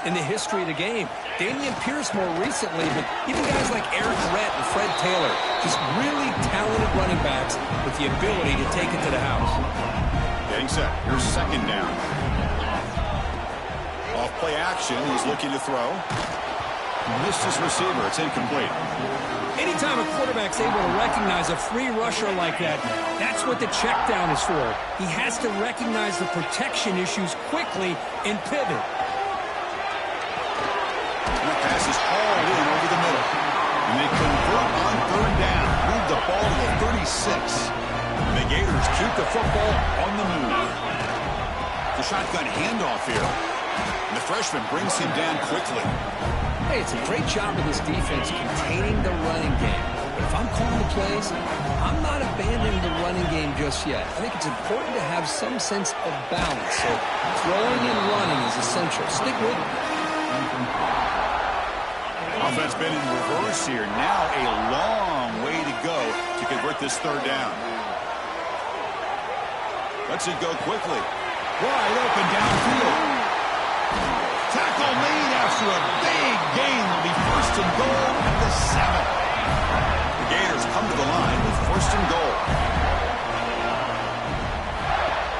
in the history of the game. Damian Pierce more recently, but even guys like Eric Rhett and Fred Taylor, just really talented running backs with the ability to take it to the house. Getting set. Here's second down. Off play action. He's looking to throw. Missed his receiver. It's incomplete. Anytime a quarterback's able to recognize a free rusher like that, that's what the check down is for. He has to recognize the protection issues quickly and pivot. And the pass is hauled in over the middle. And they convert on third down. Move the ball to the 36. And the Gators keep the football on the move. The shotgun handoff here. And the freshman brings him down quickly. Hey, it's a great job of this defense containing the running game. But if I'm calling the plays, I'm not abandoning the running game just yet. I think it's important to have some sense of balance. So throwing and running is essential. Stick with it. Offense been in reverse here. Now a long way to go to convert this third down. Lets it go quickly. Wide open downfield. Tackle made after a big gain. Will be first and goal at the 7. The Gators come to the line with first and goal.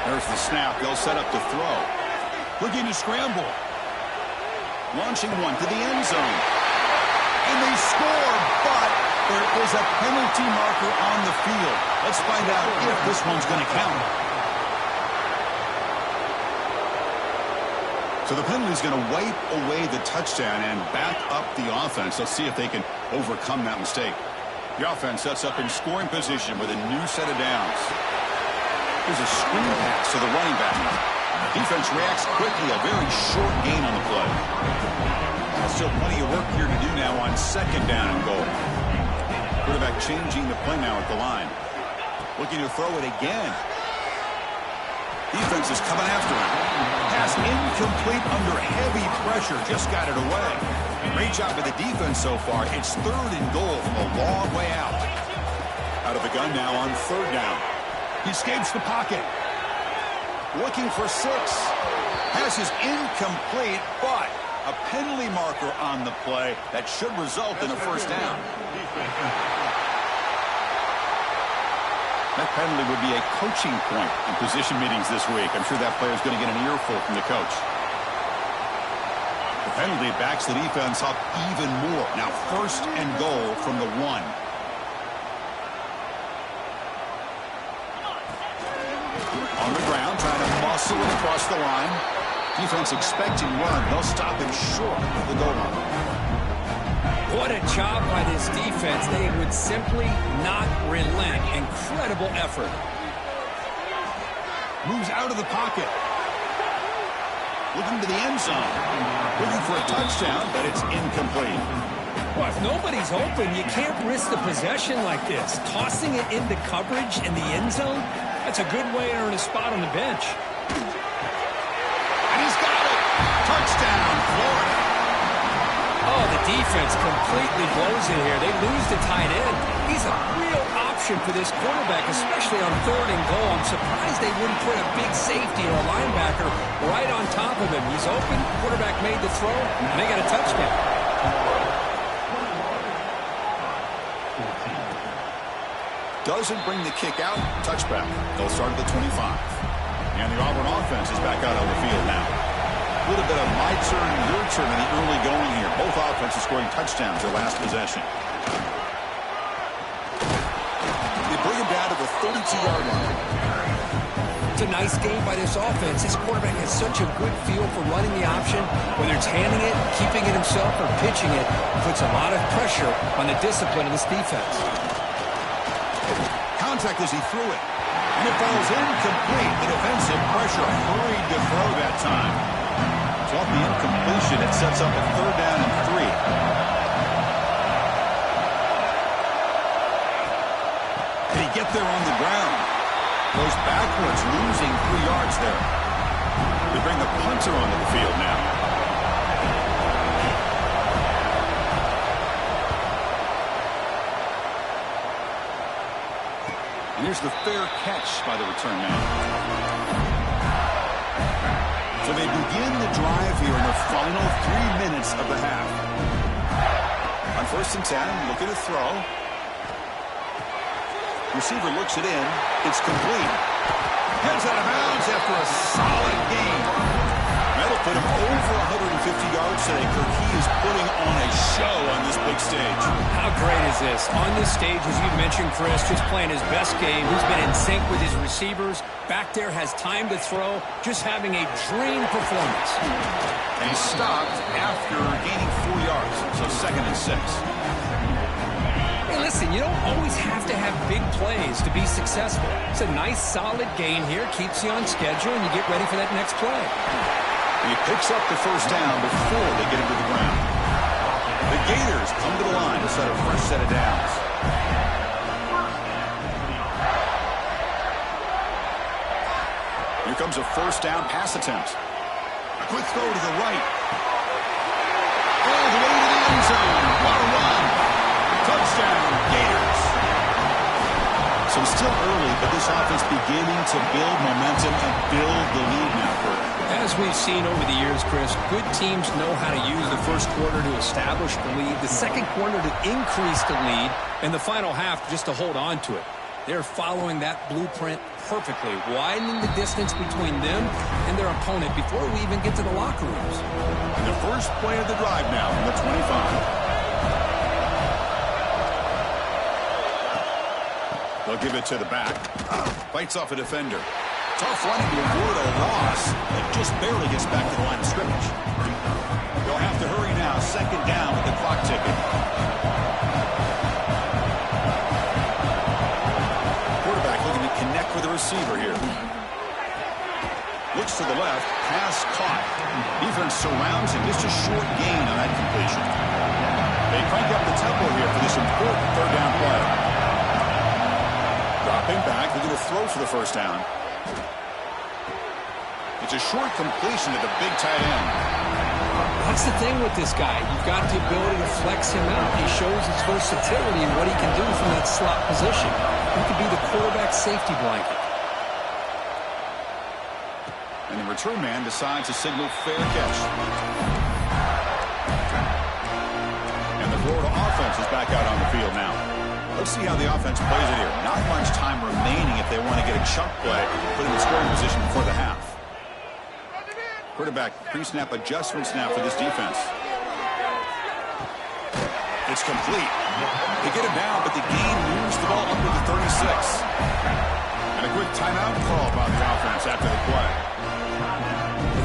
There's the snap. They'll set up to throw. Looking to scramble. Launching one to the end zone. And they score, but there is a penalty marker on the field. Let's find out if this one's going to count. So the penalty is going to wipe away the touchdown and back up the offense. Let's see if they can overcome that mistake. The offense sets up in scoring position with a new set of downs. There's a screen pass to the running back. Defense reacts quickly. A very short gain on the play. Still plenty of work here to do now on second down and goal. Quarterback changing the play now at the line. Looking to throw it again. Defense is coming after him. Pass incomplete under heavy pressure. Just got it away. Great job by the defense so far. It's third and goal from a long way out. Out of the gun now on third down. He escapes the pocket. Looking for 6. Pass is incomplete, but a penalty marker on the play that should result in a first down. That penalty would be a coaching point in position meetings this week. I'm sure that player is going to get an earful from the coach. The penalty backs the defense up even more. Now first and goal from the 1. On the ground, trying to muscle it across the line. Defense expecting run. They'll stop him short of the goal line. What a job by this defense. They would simply not relent. Incredible effort. Moves out of the pocket. Looking to the end zone. Looking for a touchdown, but it's incomplete. Well, if nobody's open, you can't risk the possession like this. Tossing it into coverage in the end zone, that's a good way to earn a spot on the bench. And he's got it. Touchdown, Florida. Oh, the defense completely blows it here. They lose the tight end. He's a real option for this quarterback, especially on third and goal. I'm surprised they wouldn't put a big safety or a linebacker right on top of him. He's open. Quarterback made the throw, and they got a touchdown. Doesn't bring the kick out. Touchback. They'll start at the 25. And the Auburn offense is back out on the field now. A little bit of my turn, your turn in the early going here. Both offenses scoring touchdowns their last possession. They bring him down to the 32-yard line. It's a nice game by this offense. This quarterback has such a good feel for running the option. Whether it's handing it, keeping it himself, or pitching it, puts a lot of pressure on the discipline of this defense. Contact as he threw it. And it falls incomplete. The defensive pressure hurried to throw that time. So off the incompletion, it sets up a third down and 3. Did he get there on the ground? Goes backwards, losing 3 yards there. They bring the punter onto the field now. And here's the fair catch by the return man. So they begin the drive here in the final 3 minutes of the half. On 1st and 10, looking to throw. Receiver looks it in. It's complete. Heads out of bounds after a solid gain. That'll put him over 150 yards today. Kirk, he is putting on a show on this big stage. How great is this? On this stage, as you mentioned, Chris, just playing his best game. He's been in sync with his receivers. Back there, has time to throw. Just having a dream performance. And he stopped after gaining 4 yards. So 2nd and 6. Hey, listen, you don't always have to have big plays to be successful. It's a nice, solid gain here. Keeps you on schedule, and you get ready for that next play. He picks up the 1st down before they get him to the ground. The Gators come to the line to set a fresh set of downs. Here comes a 1st down pass attempt. A quick throw to the right. All the way to the end zone. What a run. Touchdown, Gators. So still early, but this offense beginning to build momentum and build the lead now, Kurt. As we've seen over the years, Chris, good teams know how to use the 1st quarter to establish the lead, the 2nd quarter to increase the lead, and the final half just to hold on to it. They're following that blueprint perfectly, widening the distance between them and their opponent before we even get to the locker rooms. The first play of the drive now from the 25. They'll give it to the back. Fights off a defender. Tough running to avoid a loss, but just barely gets back to the line of scrimmage. They'll have to hurry now. 2nd down with the clock ticking. Quarterback looking to connect with the receiver here. Looks to the left. Pass caught. Defense surrounds him. Just a short gain on that completion. They crank up the tempo here for this important 3rd down play. Dropping back, looking to throw for the 1st down. It's a short completion to the big tight end. That's the thing with this guy. You've got the ability to flex him out. He shows his versatility and what he can do from that slot position. He could be the quarterback's safety blanket. And the return man decides to signal fair catch. And the Florida offense is back out on the field now. Let's see how the offense plays it here. Not much time remaining if they want to get a chunk play, put him in scoring position before the half. Quarterback pre-snap adjustments now for this defense. It's complete. They get him down, but the gain moves the ball up to the 36. And a quick timeout call by the offense after the play.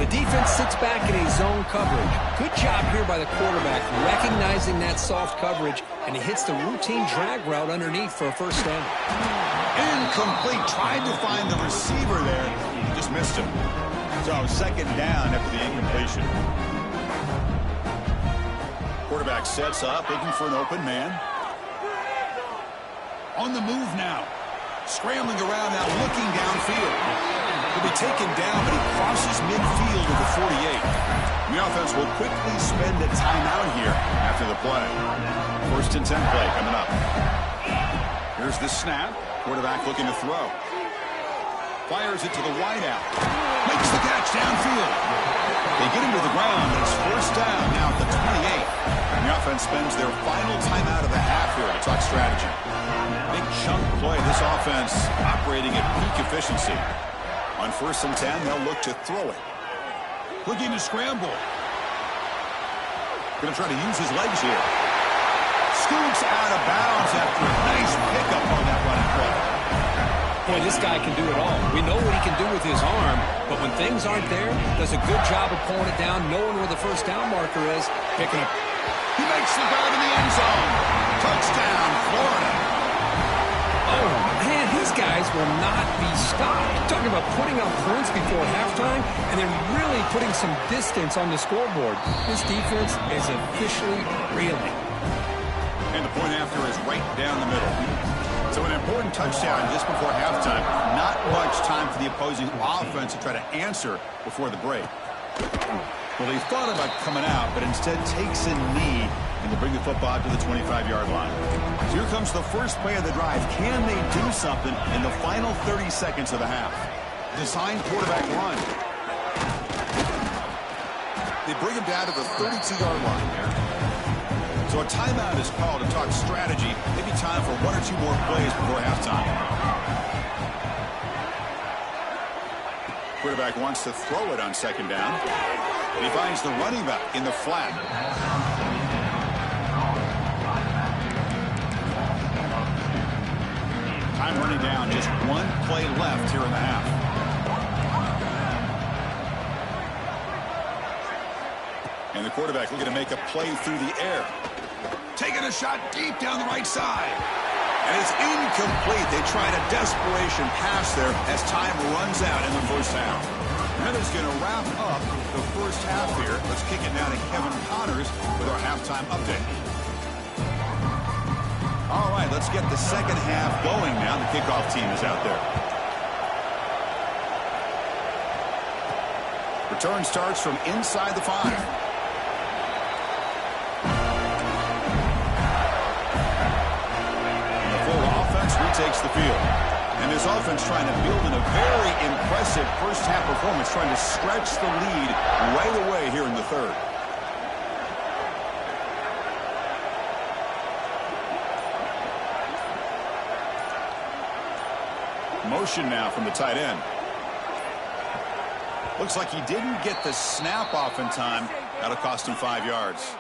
The defense sits back in a zone coverage. Good job here by the quarterback, recognizing that soft coverage, and he hits the routine drag route underneath for a 1st down. Incomplete. Tried to find the receiver there. Just missed him. So 2nd down after the incompletion. Quarterback sets up, looking for an open man. On the move now. Scrambling around now, looking downfield. He'll be taken down, but he crosses midfield to the 48. The offense will quickly spend a timeout here after the play. 1st and 10 play coming up. Here's the snap. Quarterback looking to throw. Fires it to the wideout. Makes the catch downfield. They get him to the ground, and it's 1st down now at the 28. And the offense spends their final timeout of the half here to talk strategy. Big chunk play. This offense operating at peak efficiency. On 1st and 10, they'll look to throw it. Looking to scramble. Going to try to use his legs here. Scoots out of bounds after a nice pickup on that running play. Boy, this guy can do it all. We know what he can do with his arm, but when things aren't there, does a good job of pulling it down, knowing where the 1st down marker is, picking up. He makes the grab in the end zone. Touchdown, Florida. Oh, man, these guys will not be stopped. Talking about putting up points before halftime, and then really putting some distance on the scoreboard. This defense is officially reeling. And the point after is right down the middle. So an important touchdown just before halftime. Not much time for the opposing offense to try to answer before the break. Well, they thought about coming out, but instead takes a knee and they bring the football out to the 25-yard line. So here comes the first play of the drive. Can they do something in the final 30 seconds of the half? Design quarterback run. bring him down to the 32-yard line here. So a timeout is called to talk strategy. Maybe time for one or two more plays before halftime. Quarterback wants to throw it on second down. And he finds the running back in the flat. Time running down. Just one play left here in the half. And the quarterback looking to make a play through the air. Taking a shot deep down the right side. And it's incomplete. They tried a desperation pass there as time runs out in the first half. And that is going to wrap up the first half here. Let's kick it now to Kevin Connors with our halftime update. All right, let's get the second half going now. The kickoff team is out there. Return starts from inside the 5. Takes the field. And this offense trying to build in a very impressive first half performance, trying to stretch the lead right away here in the third. Motion now from the tight end. Looks like he didn't get the snap off in time. That'll cost him 5 yards.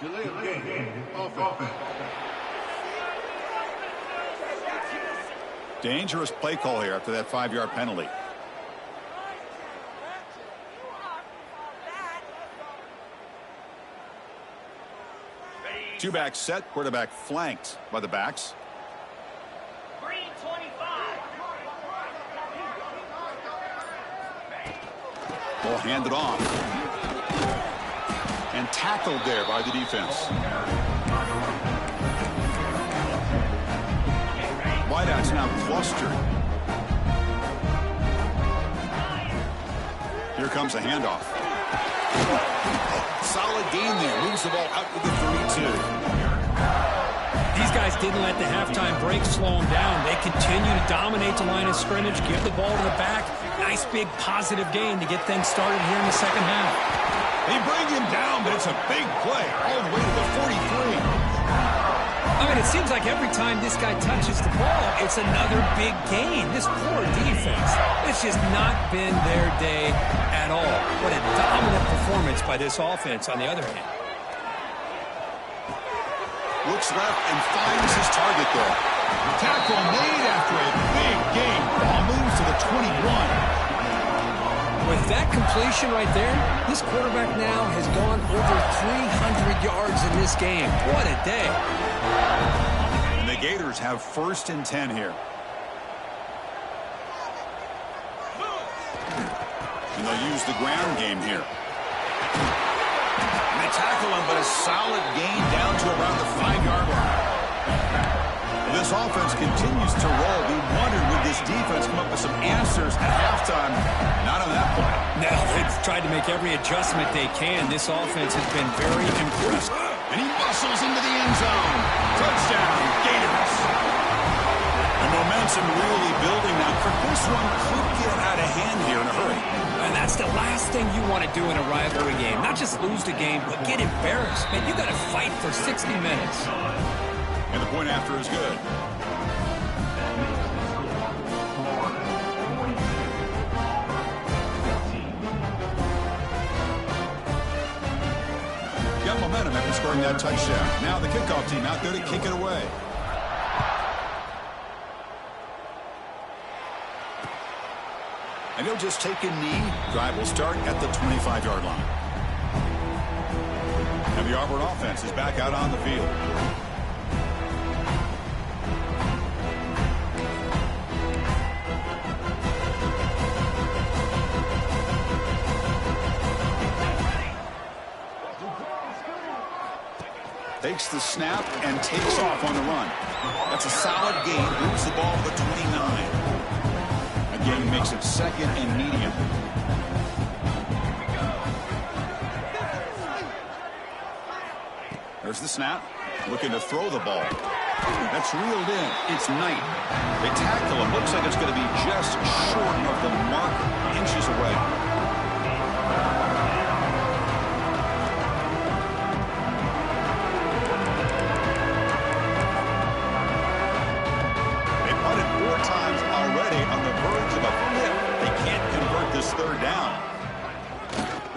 Delay of game. Offense. Dangerous play call here after that 5-yard penalty. Two-back set, quarterback flanked by the backs. Ball handed off. And tackled there by the defense. Wideouts now clustered. Here comes a handoff. Solid gain there. Moves the ball out to the 32. These guys didn't let the halftime break slow them down. They continue to dominate the line of scrimmage, give the ball to the back. Nice big positive gain to get things started here in the second half. They bring him down, but it's a big play all the way to the 43. I mean, it seems like every time this guy touches the ball, it's another big gain. This poor defense, it's just not been their day at all. What a dominant performance by this offense on the other hand. Looks left and finds his target there. Tackle made after a big gain. Ball moves to the 21. With that completion right there, this quarterback now has gone over 300 yards in this game. What a day. And the Gators have 1st and 10 here. And they'll use the ground game here. And they tackle him, but a solid gain down to around the 5-yard line. This offense continues to roll. We wondered, would this defense come up with some answers at halftime? Not on that point. No, they've tried to make every adjustment they can. This offense has been very impressive. And he muscles into the end zone. Touchdown, Gators. The momentum really building now. This one could get out of hand here in a hurry. And that's the last thing you want to do in a rivalry game. Not just lose the game, but get embarrassed. Man, you got to fight for 60 minutes. And the point after is good. Got momentum after scoring that touchdown. Now the kickoff team out there to kick it away. And he'll just take a knee. Drive will start at the 25-yard line. And the Auburn offense is back out on the field. Takes the snap and takes off on the run. That's a solid gain. Moves the ball to the 29. Again, makes it 2nd and medium. There's the snap. Looking to throw the ball. That's reeled in. It's Knight. They tackle him. Looks like it's going to be just short of the mark, inches away.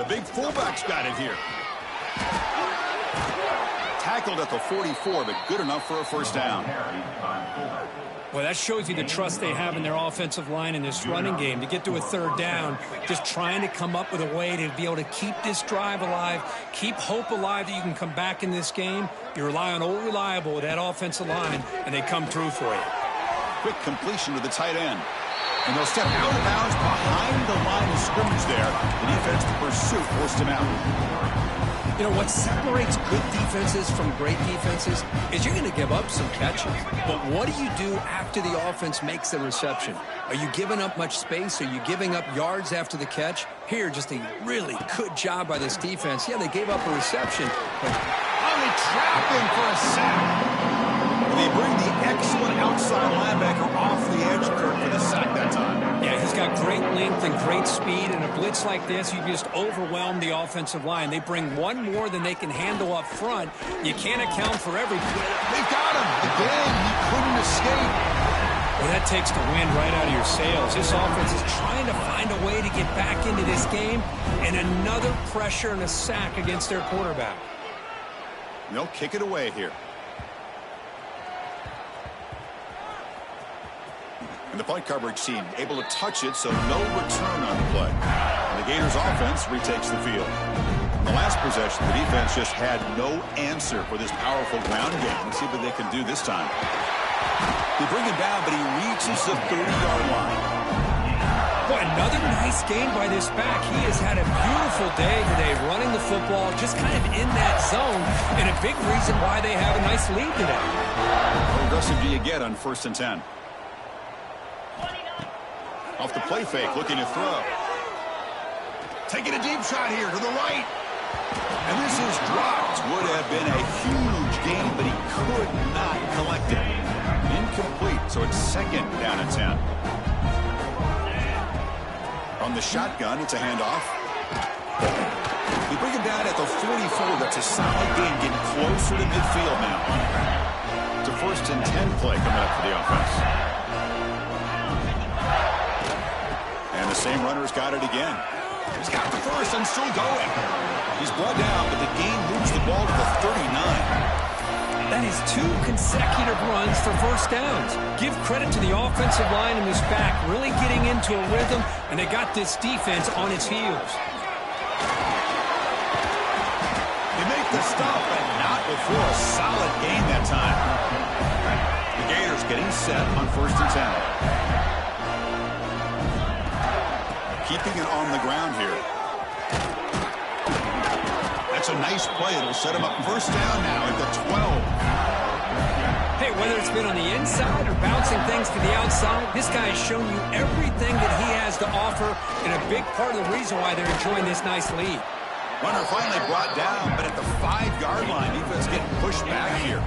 big fullback's got it here. Tackled at the 44, but good enough for a first down. Well, that shows you the trust they have in their offensive line in this running game to get to a third down, just trying to come up with a way to be able to keep this drive alive, keep hope alive that you can come back in this game. You rely on Old Reliable with that offensive line, and they come through for you. Quick completion to the tight end. And they'll step out of bounds behind the line of scrimmage there. The defense to pursue forced him out. You know, what separates good defenses from great defenses is you're going to give up some catches. But what do you do after the offense makes the reception? Are you giving up much space? Are you giving up yards after the catch? Here, just a really good job by this defense. Yeah, they gave up a reception. But they trap him for a sack. They bring the excellent outside linebacker off the edge, Kirk, for the sack that time. Yeah, he's got great length and great speed. In a blitz like this, you just overwhelm the offensive line. They bring one more than they can handle up front. You can't account for everything. They've got him. Again, he couldn't escape. Well, that takes the wind right out of your sails. This offense is trying to find a way to get back into this game, and another pressure and a sack against their quarterback. They'll kick it away here. And the punt coverage team able to touch it, so no return on the play. And the Gators offense retakes the field. In the last possession, the defense just had no answer for this powerful ground game. Let's see what they can do this time. They bring him down, but he reaches the 30-yard line. Boy, another nice game by this back. He has had a beautiful day today running the football, just kind of in that zone, and a big reason why they have a nice lead today. How aggressive do you get on 1st and 10? Off the play fake, looking to throw. Taking a deep shot here to the right. And this is dropped. Would have been a huge gain, but he could not collect it. Incomplete, so it's 2nd down and 10. On the shotgun, it's a handoff. They bring him down at the 44. That's a solid gain, getting closer to midfield now. It's a 1st and 10 play coming up for the offense. And the same runner's got it again. He's got the first and still going. He's brought down, but the game moves the ball to the 39. That is 2 consecutive runs for first downs. Give credit to the offensive line and this back really getting into a rhythm, and they got this defense on its heels. They make the stop, but not before a solid gain that time. The Gators getting set on 1st and 10. Keeping it on the ground here. That's a nice play. It'll set him up 1st down now at the 12. Hey, whether it's been on the inside or bouncing things to the outside, this guy has shown you everything that he has to offer, and a big part of the reason why they're enjoying this nice lead. Runner finally brought down, but at the 5-yard line, defense getting pushed back here.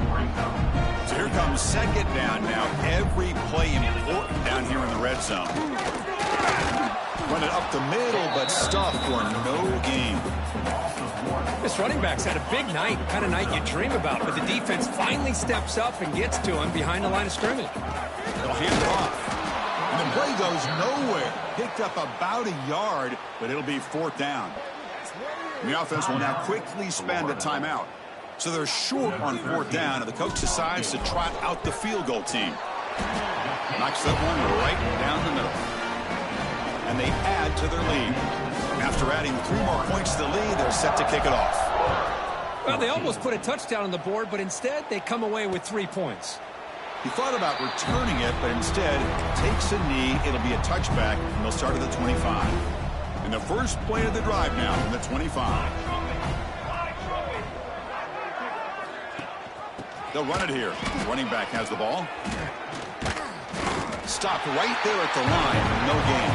So here comes 2nd down now. Every play important down here in the red zone. Run it up the middle, but stuffed for no gain. This running back's had a big night, the kind of night you dream about, but the defense finally steps up and gets to him behind the line of scrimmage. They'll hand it off. And the play goes nowhere. Picked up about a yard, but it'll be 4th down. And the offense will now quickly spend a timeout. So they're short on 4th down, and the coach decides to trot out the field goal team. Knocks that one right down the middle. And they add to their lead. After adding 3 more points to the lead, they're set to kick it off. Well, they almost put a touchdown on the board, but instead they come away with 3 points. He thought about returning it, but instead takes a knee. It'll be a touchback, and they'll start at the 25. And the first play of the drive now from the 25. They'll run it here. The running back has the ball. Stopped right there at the line. No gain.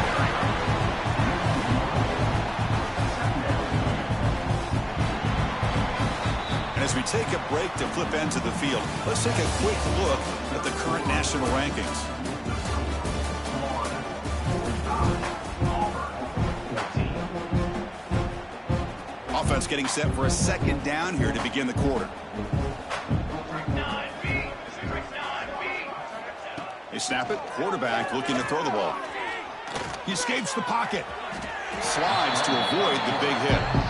And as we take a break to flip into the field, let's take a quick look at the current national rankings. Offense getting set for a 2nd down here to begin the quarter. They snap it. Quarterback looking to throw the ball. He escapes the pocket. Slides to avoid the big hit.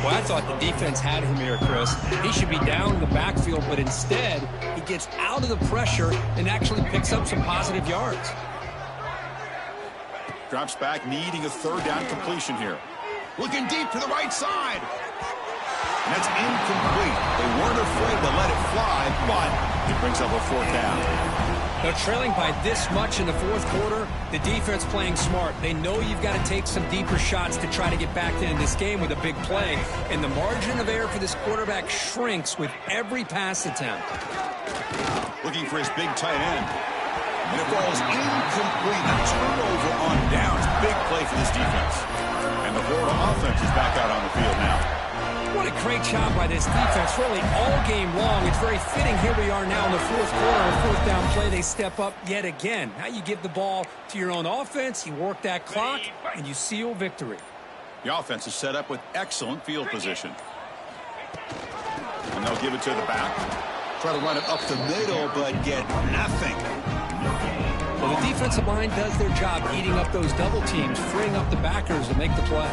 Well, I thought the defense had him here, Chris. He should be down in the backfield, but instead he gets out of the pressure and actually picks up some positive yards. Drops back, needing a third down completion here. Looking deep to the right side. And that's incomplete. They weren't afraid to let it fly, but it brings up a fourth down. Now, trailing by this much in the fourth quarter, the defense playing smart. They know you've got to take some deeper shots to try to get back in this game with a big play. And the margin of error for this quarterback shrinks with every pass attempt. Looking for his big tight end. And it falls incomplete. A turnover on downs. Big play for this defense. And the Florida offense is back out on the field now. What a great job by this defense, really all game long. It's very fitting. Here we are now in the fourth quarter, a fourth down play. They step up yet again. Now you give the ball to your own offense, you work that clock, and you seal victory. The offense is set up with excellent field position. And they'll give it to the back. Try to run it up the middle, but get nothing. Well, the defensive line does their job eating up those double teams, freeing up the backers to make the play.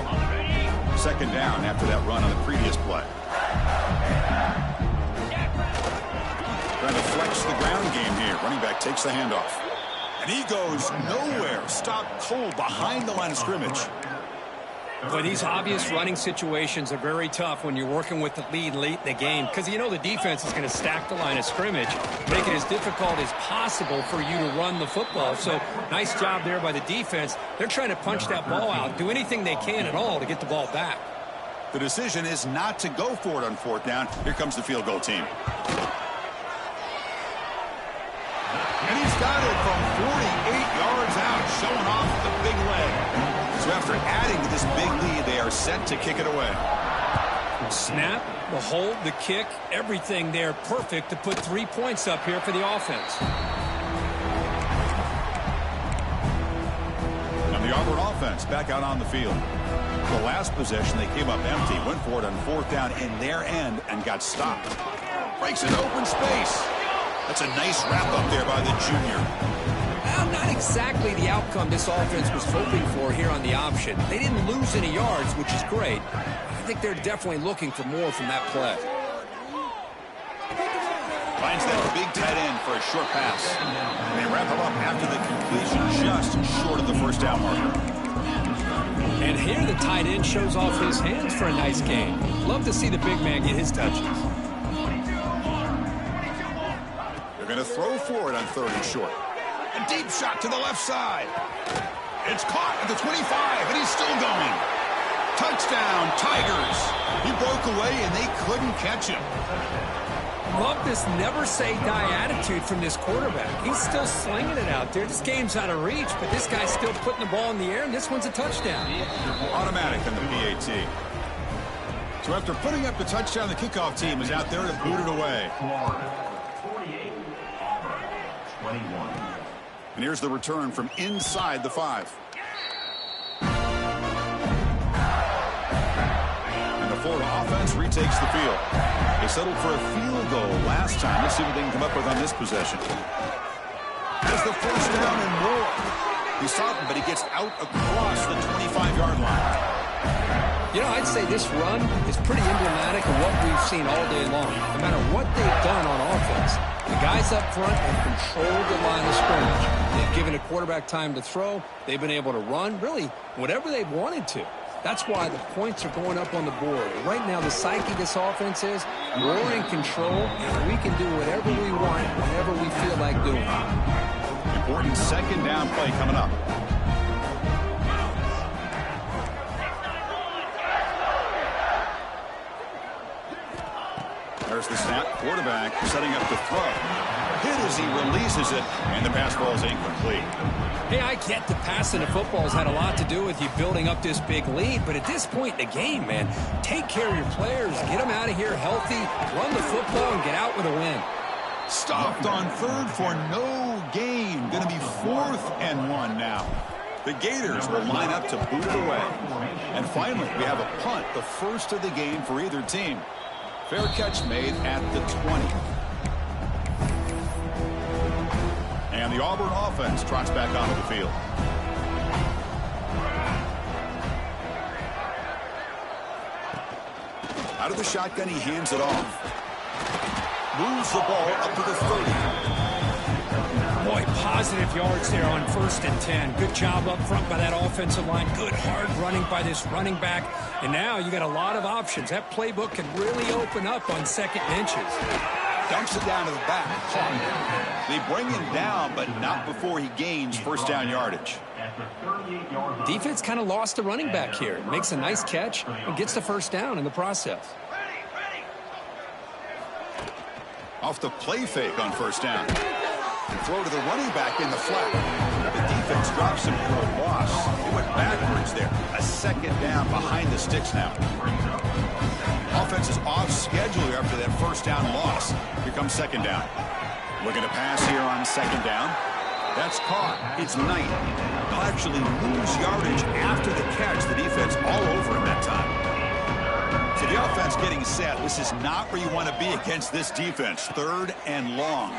Second down after that run on the previous play. Trying to flex the ground game here. Running back takes the handoff. And he goes nowhere. Stopped cold behind the line of scrimmage. But these obvious running situations are very tough when you're working with the lead late in the game, because you know the defense is going to stack the line of scrimmage, make it as difficult as possible for you to run the football. So nice job there by the defense. They're trying to punch that ball out, do anything they can at all to get the ball back. The decision is not to go for it on fourth down. Here comes the field goal team. And he's got it from 48 yards out, showing off the big leg. So after adding to this big lead, they are set to kick it away. Snap, the hold, the kick, everything there perfect to put 3 points up here for the offense. And the Auburn offense back out on the field. The last possession, they came up empty, went for it on fourth down in their end and got stopped. Breaks an open space. That's a nice wrap up there by the junior. Well, not exactly the outcome this offense was hoping for here on the option. They didn't lose any yards, which is great. I think they're definitely looking for more from that play. Finds that big tight end for a short pass. And they wrap him up after the completion, just short of the first down marker. And here the tight end shows off his hands for a nice game. Love to see the big man get his touches. They're going to throw for it on third and short. A deep shot to the left side. It's caught at the 25, and he's still going. Touchdown, Tigers. He broke away, and they couldn't catch him. Love this never-say-die attitude from this quarterback. He's still slinging it out there. This game's out of reach, but this guy's still putting the ball in the air, and this one's a touchdown. Automatic on the PAT. So after putting up the touchdown, the kickoff team is out there to boot it away. 48, Auburn, 21. And here's the return from inside the 5. And the Florida offense retakes the field. They settled for a field goal last time. Let's see what they can come up with on this possession. Has the first down and more. He's stopping, but he gets out across the 25-yard line. You know, I'd say this run is pretty emblematic of what we've seen all day long. No matter what they've done on offense, the guys up front have controlled the line of scrimmage. They've given a quarterback time to throw. They've been able to run, really, whatever they've wanted to. That's why the points are going up on the board. Right now, the psyche of this offense is we're in control, and we can do whatever we want whenever we feel like doing it. Important second down play coming up. There's the snap. Quarterback setting up the throw. Hit as he releases it, and the pass ball is incomplete. Hey, I get the passing of football has had a lot to do with you building up this big lead, but at this point in the game, man, take care of your players, get them out of here healthy, run the football, and get out with a win. Stopped on third for no gain. Going to be 4th and 1 now. The Gators will line up to boot it away. And finally, we have a punt, the first of the game for either team. Fair catch made at the 20. And the Auburn offense trots back onto the field. Out of the shotgun, he hands it off. Moves the ball up to the 30. Boy, positive yards there on 1st and 10. Good job up front by that offensive line. Good hard running by this running back. And now you got a lot of options. That playbook can really open up on 2nd and inches. Dumps it down to the back. They bring him down, but not before he gains 1st down yardage. Defense kind of lost the running back here. Makes a nice catch and gets the 1st down in the process. Off the play fake on 1st down. And throw to the running back in the flat. The defense drops him for a loss. He went backwards there. A 2nd down behind the sticks now. Offense is off schedule after that 1st down loss. Here comes 2nd down. Looking to pass here on 2nd down. That's caught. It's Knight. He'll actually lose yardage after the catch. The defense all over him that time. So the offense getting set. This is not where you want to be against this defense. 3rd and long.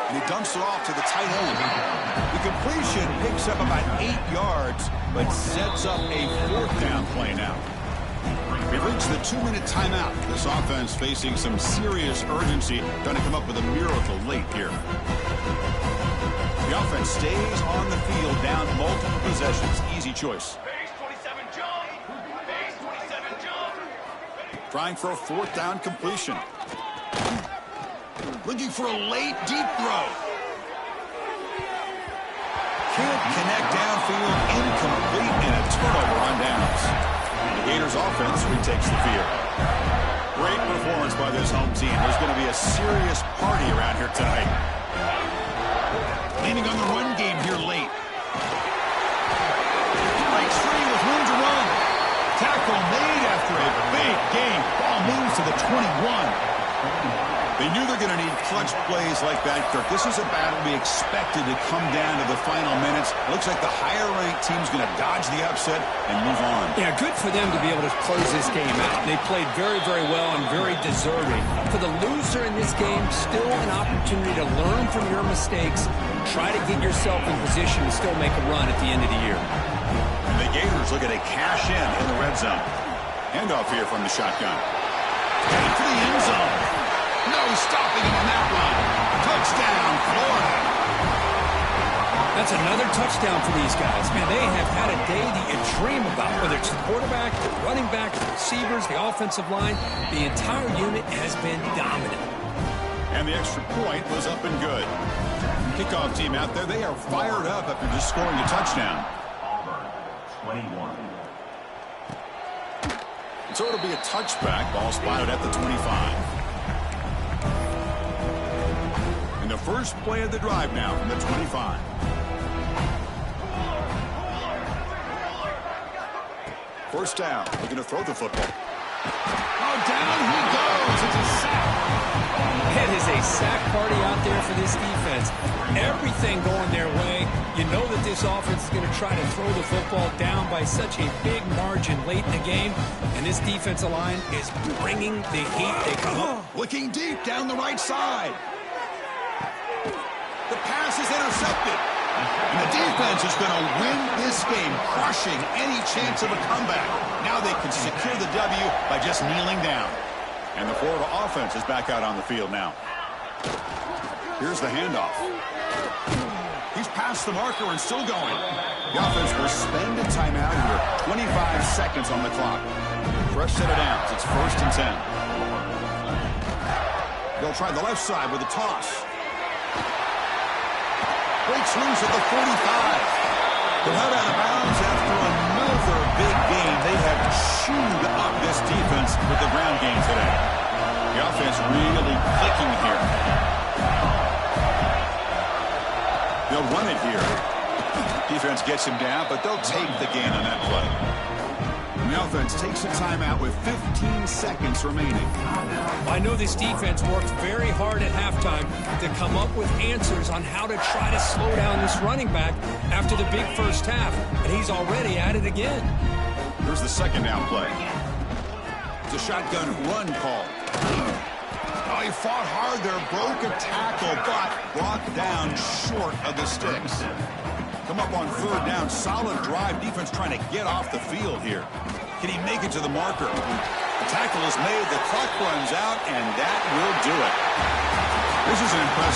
And he dumps it off to the tight end. The completion picks up about 8 yards, but sets up a 4th down play now. We've reached the 2-minute timeout. This offense facing some serious urgency, trying to come up with a miracle late here. The offense stays on the field, down multiple possessions. Easy choice. Base 27 jump. Base 27 jump. Trying for a 4th down completion. Looking for a late deep throw. Can't connect downfield, incomplete, and a turnover on downs. The Gators offense retakes the field. Great performance by this home team. There's going to be a serious party around here tonight. Leaning on the run game here late. Breaks free with room to run. Tackle made after a big gain. Ball moves to the 21. They knew they're going to need clutch plays like that, Kirk. This is a battle we expected to come down to the final minutes. It looks like the higher-ranked team's going to dodge the upset and move on. Yeah, good for them to be able to close this game out. They played very, very well and very deserving. For the loser in this game, still an opportunity to learn from your mistakes, try to get yourself in position to still make a run at the end of the year. And the Gators looking to cash in the red zone. Handoff here from the shotgun. Headed for the end zone. No stopping him on that run. Touchdown, Florida. That's another touchdown for these guys. Man, they have had a day that you dream about, whether it's the quarterback, the running back, the receivers, the offensive line. The entire unit has been dominant. And the extra point was up and good. Kickoff team out there, they are fired up after just scoring a touchdown. Auburn, 21. So it'll be a touchback. Ball spotted at the 25. And the first play of the drive now from the 25. First down. Looking to throw the football. Oh, down he goes. It's a sack. It is a sack party out there for this defense. Everything going their way. You know that this offense is going to try to throw the football down by such a big margin late in the game. And this defensive line is bringing the heat. They come up. Looking deep down the right side. The pass is intercepted. And the defense is going to win this game, crushing any chance of a comeback. Now they can secure the W by just kneeling down. And the Florida offense is back out on the field now. Here's the handoff. He's past the marker and still going. The offense will spend a timeout here. 25 seconds on the clock. Fresh set of downs. It's 1st and 10. They'll try the left side with a toss. Breaks loose at the 45. They'll head out of bounds after another big game. They have chewed up this defense with the ground game today. The offense really clicking here. They'll run it here. Defense gets him down, but they'll take the gain on that play. And the offense takes a timeout with 15 seconds remaining. I know this defense worked very hard at halftime to come up with answers on how to try to slow down this running back after the big first half, and he's already at it again. Here's the 2nd down play. It's a shotgun run call. Oh, he fought hard there, broke a tackle, but brought down short of the sticks. Come up on 3rd down, solid drive. Defense trying to get off the field here. Can he make it to the marker? The tackle is made. The clock runs out, and that will do it. This is an impressive